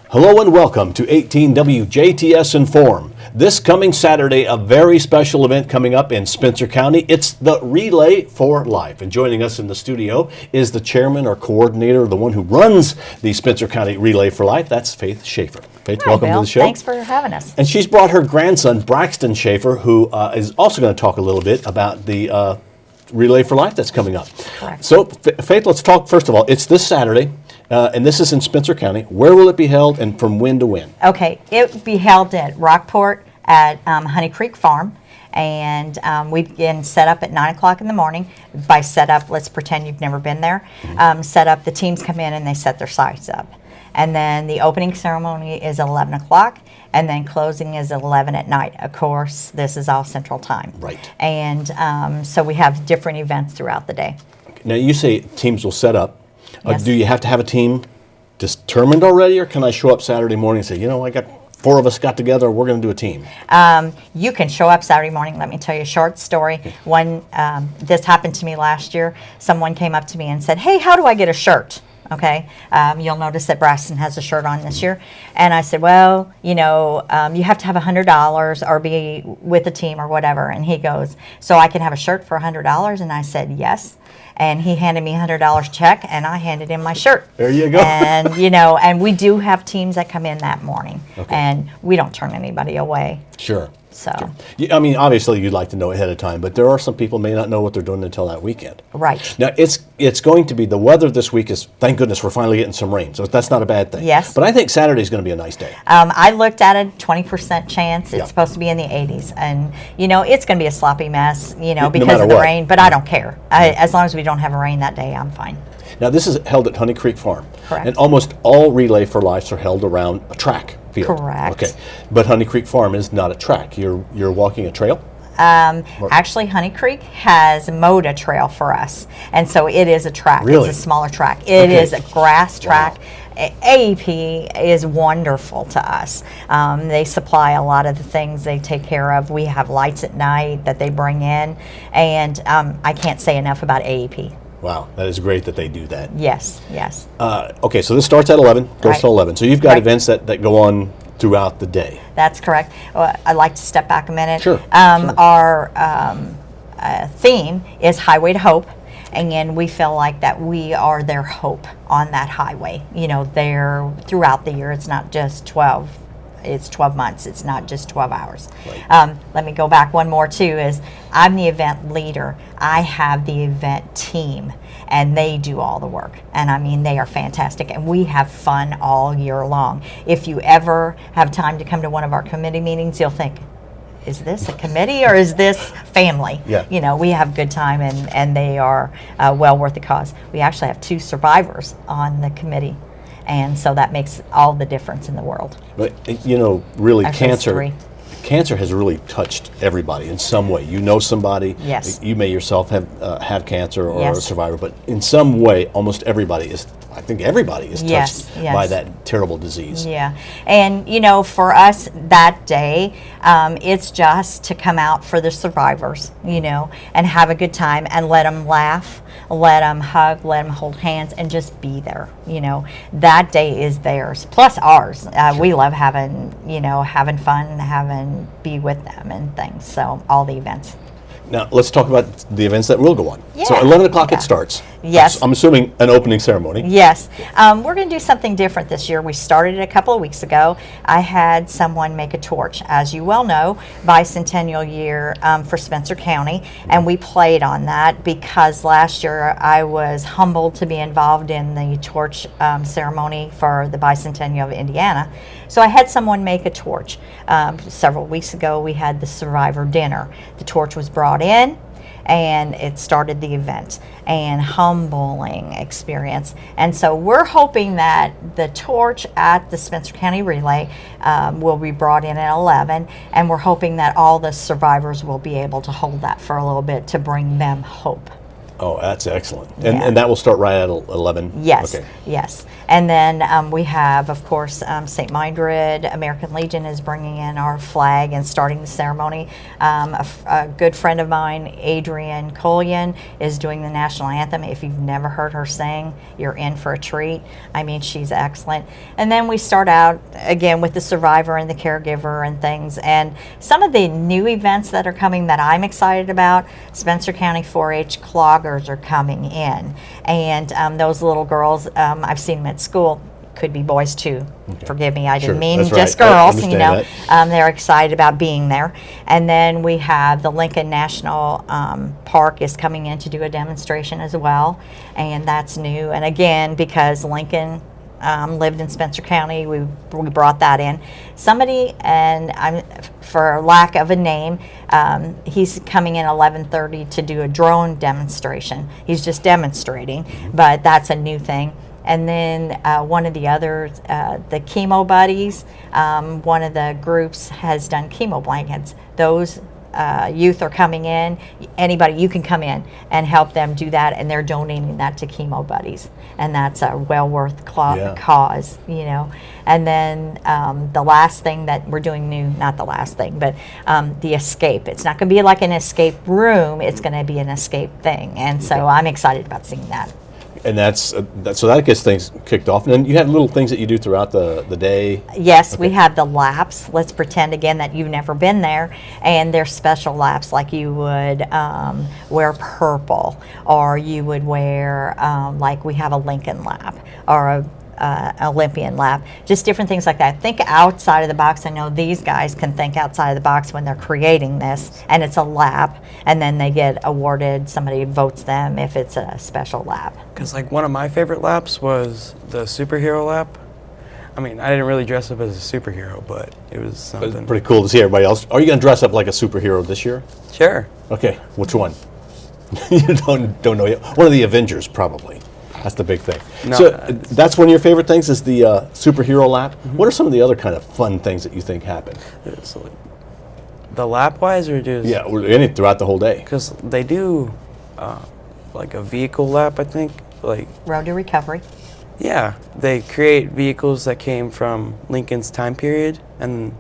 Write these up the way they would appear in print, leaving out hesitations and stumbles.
Hello and welcome to 18 WJTS in.form. This coming Saturday, a very special event coming up in Spencer County. It's the Relay for Life. And joining us in the studio is the chairman or coordinator, the one who runs the Spencer County Relay for Life. That's Faith Schaefer. Faith, Hi, welcome Bill. to the show. Thanks for having us. And she's brought her grandson, Braxton Schaefer, who is also going to talk a little bit about the Relay for Life that's coming up. Correct. So, Faith, let's talk, first of all, it's this Saturday. And this is in Spencer County. Where will it be held and from when to when? Okay, it will be held at Rockport at Honey Creek Farm. And we begin set up at 9 o'clock in the morning. By set up, let's pretend you've never been there. Set up, the teams come in and they set their sites up. And then the opening ceremony is 11 o'clock. And then closing is 11 at night. Of course, this is all Central Time. Right. And so we have different events throughout the day. Now, you say teams will set up. Yes. Do you have to have a team determined already, or can I show up Saturday morning and say, you know, I got 4 of us got together, we're going to do a team? You can show up Saturday morning. Let me tell you a short story. This happened to me last year. Someone came up to me and said, hey, how do I get a shirt? Okay, you'll notice that Braxton has a shirt on this year. And I said, well, you know, you have to have $100 or be with a team or whatever. And he goes, so I can have a shirt for $100? And I said, yes. And he handed me a $100 check, and I handed him my shirt. There you go. And, you know, and we do have teams that come in that morning. Okay. And we don't turn anybody away. Sure. So. Sure. Yeah, I mean, obviously you'd like to know ahead of time, but there are some people may not know what they're doing until that weekend. Right. Now, it's going to be, the weather this week is, thank goodness, we're finally getting some rain, so that's not a bad thing. Yes. But I think Saturday's going to be a nice day. I looked at it, 20% chance. It's Yeah. supposed to be in the 80s. And, you know, it's going to be a sloppy mess, you know, No because matter of the what. rain. But I don't care. As long as we don't have a rain that day, I'm fine. Now, this is held at Honey Creek Farm. Correct. And almost all Relay for Lives are held around a track field. Correct. Okay. But Honey Creek Farm is not a track. You're walking a trail? Actually, Honey Creek has mowed a trail for us. And so it is a track. Really? It's a smaller track. It Okay. is a grass track. Wow. AEP is wonderful to us. They supply a lot of the things they take care of. We have lights at night that they bring in. And I can't say enough about AEP. Wow, that is great that they do that. Yes, yes. Okay, so this starts at 11, goes Right. till 11. So you've got Right. events that go on throughout the day. That's correct. I'd like to step back a minute. Sure, Our theme is Highway to Hope, and we feel like that we are their hope on that highway. You know, they're throughout the year. It's not just 12. It's 12 months. It's not just 12 hours. Right. Let me go back one more, too, is I'm the event leader. I have the event team, and they do all the work. And, I mean, they are fantastic, and we have fun all year long. If you ever have time to come to one of our committee meetings, you'll think, is this a committee or is this family? Yeah. You know, we have a good time, and they are well worth the cause. We actually have 2 survivors on the committee. And so that makes all the difference in the world. But, you know, really, Actually, it's 3. cancer has really touched everybody in some way. You know somebody. Yes. You may yourself have cancer or Yes. a survivor, but in some way, almost everybody is, I think everybody is touched Yes, yes. by that terrible disease. Yeah. And, you know, for us that day, it's just to come out for the survivors, you know, and have a good time and let them laugh, let them hug, let them hold hands, and just be there. You know, that day is theirs, plus ours. We love having, you know, having fun, be with them and things. So all the events. Now, let's talk about the events that will go on. So Yeah. 11 o'clock Yeah. it starts. Yes. I'm assuming an opening ceremony. Yes. We're going to do something different this year. We started it a couple of weeks ago. I had someone make a torch. As you well know, bicentennial year for Spencer County, and we played on that because last year I was humbled to be involved in the torch ceremony for the bicentennial of Indiana. So I had someone make a torch. Several weeks ago we had the survivor dinner. The torch was brought in, and it started the event, and humbling experience. And so we're hoping that the torch at the Spencer County Relay will be brought in at 11, and we're hoping that all the survivors will be able to hold that for a little bit to bring them hope. Oh, that's excellent. Yeah. And that will start right at 11? Yes, Okay. yes. And then we have, of course, St. Mildred, American Legion is bringing in our flag and starting the ceremony. A good friend of mine, Adrienne Collian, is doing the national anthem. If you've never heard her sing, you're in for a treat. I mean, she's excellent. And then we start out, again, with the survivor and the caregiver and things. And some of the new events that are coming that I'm excited about, Spencer County 4-H cloggers are coming in. And those little girls, I've seen them at school, could be boys too. Okay. Forgive me, I Sure, didn't mean that's just right. I girls, you know. understand They're excited about being there. And then we have the Lincoln National Park is coming in to do a demonstration as well. And that's new. And again, because Lincoln lived in Spencer County, we brought that in. Somebody, and I'm, for lack of a name, he's coming in 11:30 to do a drone demonstration. He's just demonstrating, but that's a new thing. And then one of the others, the chemo buddies, one of the groups has done chemo blankets. Those youth are coming in. Anybody, you can come in and help them do that, and they're donating that to chemo buddies, and that's a well worth cause, you know. And then the last thing that we're doing new, not the last thing, but the escape. It's not going to be like an escape room. It's going to be an escape thing, and so I'm excited about seeing that. And so that gets things kicked off. And then you have little things that you do throughout the day. Yes, Okay. we have the laps. Let's pretend again that you've never been there, and they're special laps, like you would wear purple, or you would wear like we have a Lincoln lap or a Olympian lap, just different things like that. Think outside of the box. I know these guys can think outside of the box when they're creating this, and it's a lap, and then they get awarded, somebody votes them if it's a special lap. Because like one of my favorite laps was the superhero lap. I mean, I didn't really dress up as a superhero, but it was It's something. pretty cool to see everybody else. Are you going to dress up like a superhero this year? Sure. Okay, which one? You don't know yet. One of the Avengers, probably. That's the big thing. No, So it's- that's one of your favorite things is the superhero lap. What are some of the other kind of fun things that you think happen? So, like, the lap wise or just? Yeah, or any throughout the whole day. Because they do like a vehicle lap, I think. Like, Road to Recovery. yeah, they create vehicles that came from Lincoln's time period, and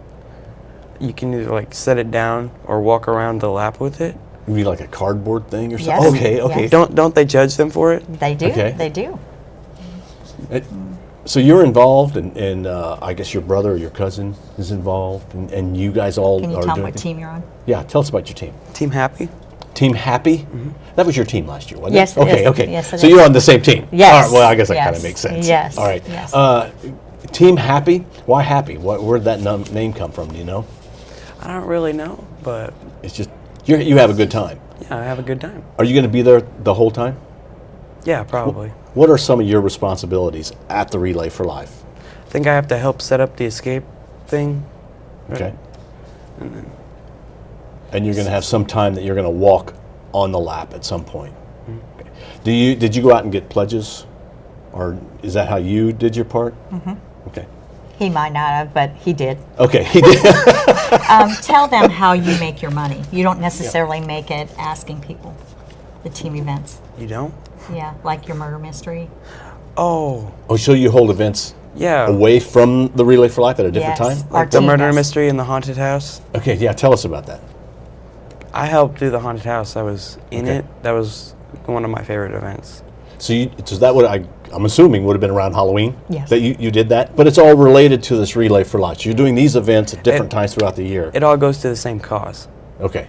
you can either like set it down or walk around the lap with it. Maybe like a cardboard thing or Yes, something. Okay. yes. Don't they judge them for it? They do. Okay. They do. So you're involved, and I guess your brother or your cousin is involved, and you guys all Can you are tell doing them what team you're on? Yeah, tell us about your team. Team Happy. Team Happy? That was your team last year, wasn't Yes, it? it Okay, is. okay. Yes, it so is. you're on the same team? Yes, All right, well, I guess that yes, kind of makes sense. yes, All right. yes. Team Happy? Why Happy? Where'd that name come from? Do you know? I don't really know, but It's just, you have a good time. yeah, I have a good time. Are you going to be there the whole time? Yeah, probably. What are some of your responsibilities at the Relay for Life? I think I have to help set up the escape thing. Okay. And you're going to have some time that you're going to walk on the lap at some point. Okay. Did you go out and get pledges, or is that how you did your part? Okay. He might not have, but he did. Okay, he did. Tell them how you make your money. You don't necessarily make it asking people. The team events. You don't? Yeah, like your murder mystery. Oh, Oh, so you hold events yeah. away from the Relay for Life at a different Yes. time? Our Like the team murder does. mystery in the haunted house. Okay, yeah, tell us about that. I helped do the haunted house. I was in Okay. it. That was one of my favorite events. So that would I'm assuming would have been around Halloween? Yes. That you did that? But it's all related to this Relay for Life. You're doing these events at different times throughout the year. It all goes to the same cause. Okay.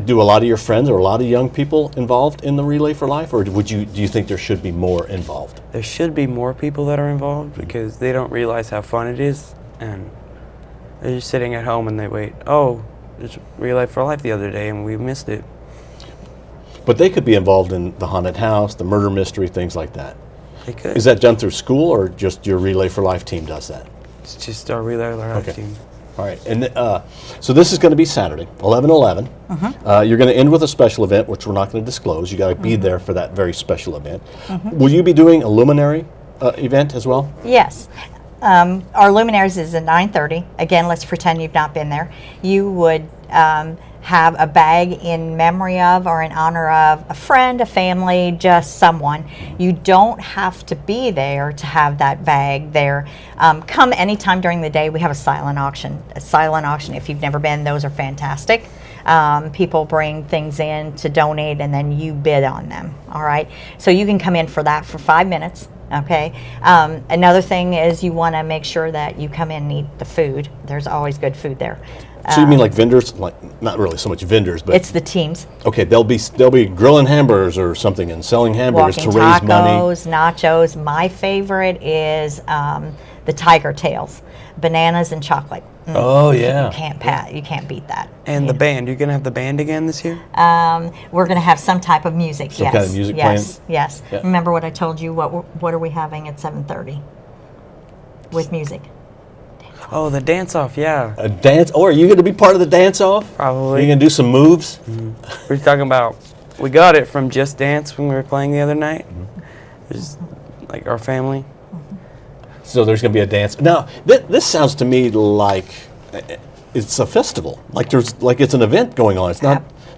Do a lot of your friends or a lot of young people involved in the Relay for Life, or do you think there should be more involved? There should be more people that are involved because they don't realize how fun it is, and they're just sitting at home and they wait. Oh, there's Relay for Life the other day and we missed it. But they could be involved in the haunted house, the murder mystery, things like that. They could. Is that done through school, or just your Relay for Life team does that? It's just our Relay for Life Okay. team. All right, and so this is going to be Saturday, 11/11. You're going to end with a special event, which we're not going to disclose. You got to be there for that very special event. Will you be doing a luminary event as well? Yes. Our luminaries is at 9:30. Again, let's pretend you've not been there. You would have a bag in memory of or in honor of a friend, a family, just someone. You don't have to be there to have that bag there. Come anytime during the day. We have a silent auction. A silent auction, if you've never been, those are fantastic. People bring things in to donate, and then you bid on them. All right, so you can come in for that for 5 minutes. Okay. Another thing is you want to make sure that you come in and eat the food. There's always good food there. So you mean like vendors, like not really so much vendors, but it's the teams. Okay, they'll be grilling hamburgers or something and selling hamburgers Walking to raise tacos, money. nachos. My favorite is the tiger tails, bananas and chocolate. Oh yeah. You can't beat that. And the band, you're gonna have the band again this year? We're going to have some type of music. Some yes. kind of music yes. playing? Yes. Yeah. Remember what I told you? What are we having at 7:30 with music? Oh, the dance-off, yeah. A dance? Or are you going to be part of the dance-off? Probably. Are you going to do some moves? We're talking about, we got it from Just Dance when we were playing the other night. Just like our family. So there's going to be a dance. Now, this sounds to me like it's a festival. Like it's an event going on. It's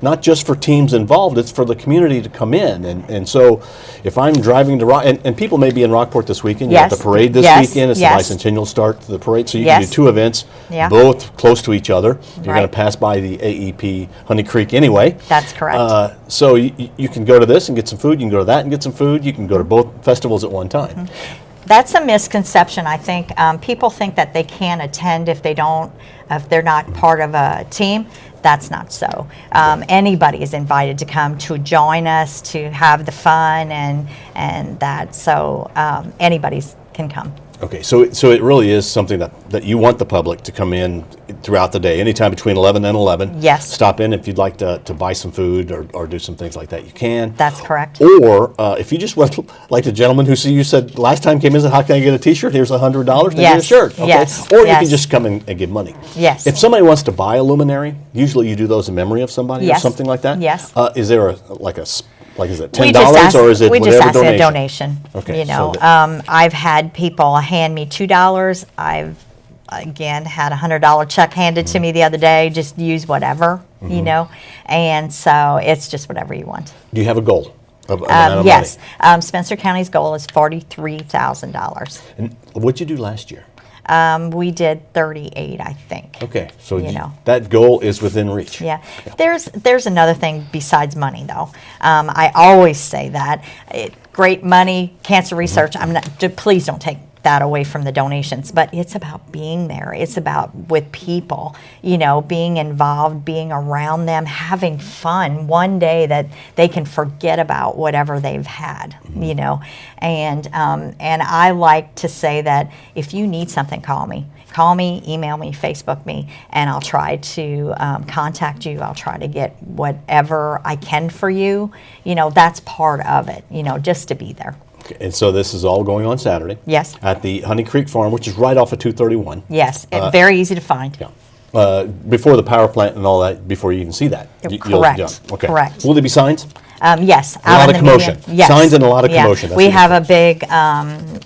not just for teams involved. It's for the community to come in. And so if I'm driving to Rock, and people may be in Rockport this weekend. You Yes. have the parade this Yes. weekend. It's Yes. the bicentennial start to the parade. So you Yes. can do two events, Yeah. both close to each other. You're going Right. to pass by the AEP Honey Creek anyway. That's correct. So you can go to this and get some food. You can go to that and get some food. You can go to both festivals at one time. That's a misconception. I think people think that they can't attend if they're not part of a team. That's not so. Anybody is invited to come to join us, to have the fun and that. So anybody can come. Okay, so it really is something that you want the public to come in throughout the day, anytime between 11 and 11. Yes. Stop in if you'd like to buy some food or do some things like that, you can. That's correct. Or if you just want, like the gentleman who you said last time came in and said, how can I get a T-shirt? Here's $100 to get a Yes. shirt. Okay. Yes. Or you Yes. can just come in and give money. Yes. If somebody wants to buy a luminary, usually you do those in memory of somebody or Yes. something like that? Yes. Is there is it We $10 just ask- or is it we whatever just ask donation? a donation. Okay, You so know, I've had people hand me $2. I've again had a $100 check handed to me the other day. Just use whatever, you know, and so it's just whatever you want. Do you have a goal of amount of Yes, money? Spencer County's goal is $43,000. And what'd you do last year? We did 38, I think. Okay, so You know. that goal is within reach. Yeah. There's another thing besides money, though. I always say that great money, cancer research. Please don't take that away from the donations, but it's about being there. It's about with people, you know, being involved, being around them, having fun. One day that they can forget about whatever they've had, you know. And I like to say that if you need something, call me. Call me, email me, Facebook me, and I'll try to contact you. I'll try to get whatever I can for you. You know, that's part of it, you know, just to be there. Okay, and so this is all going on Saturday. Yes. At the Honey Creek Farm, which is right off of 231. Yes, very easy to find. Yeah. Before the power plant and all that, before you even see that. Correct. Okay. Correct. Will there be signs? Yes. A lot out of in the commotion. median. Yes. Signs and a lot of Yeah. commotion. That's We what have a big,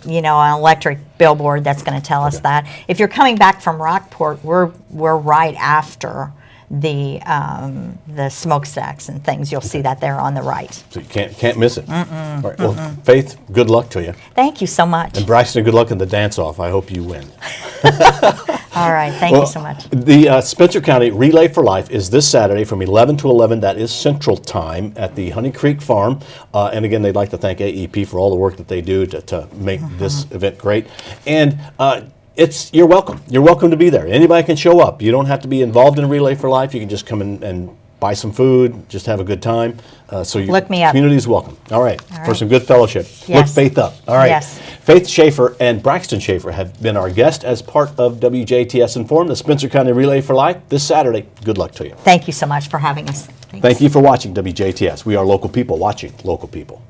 you know, an electric billboard that's going to tell us that. If you're coming back from Rockport, we're right after the smokestacks and things. You'll see that there on the right. So you can't miss it. All right. Well, Faith, good luck to you. Thank you so much. And Braxton, good luck in the dance-off. I hope you win. All right. Thank you so much. The Spencer County Relay for Life is this Saturday from 11 to 11. That is Central Time at the Honey Creek Farm. And again, they'd like to thank AEP for all the work that they do to make this event great. And you're welcome. You're welcome to be there. Anybody can show up. You don't have to be involved in Relay for Life. You can just come in and buy some food, just have a good time. So your Look me up. community is welcome. All right. For right. some good fellowship. Look Yes. Faith up. All right. Yes. Faith Schaefer and Braxton Schaefer have been our guests as part of WJTS Inform, the Spencer County Relay for Life, this Saturday. Good luck to you. Thank you so much for having us. Thanks. Thank you for watching WJTS. We are local people watching local people.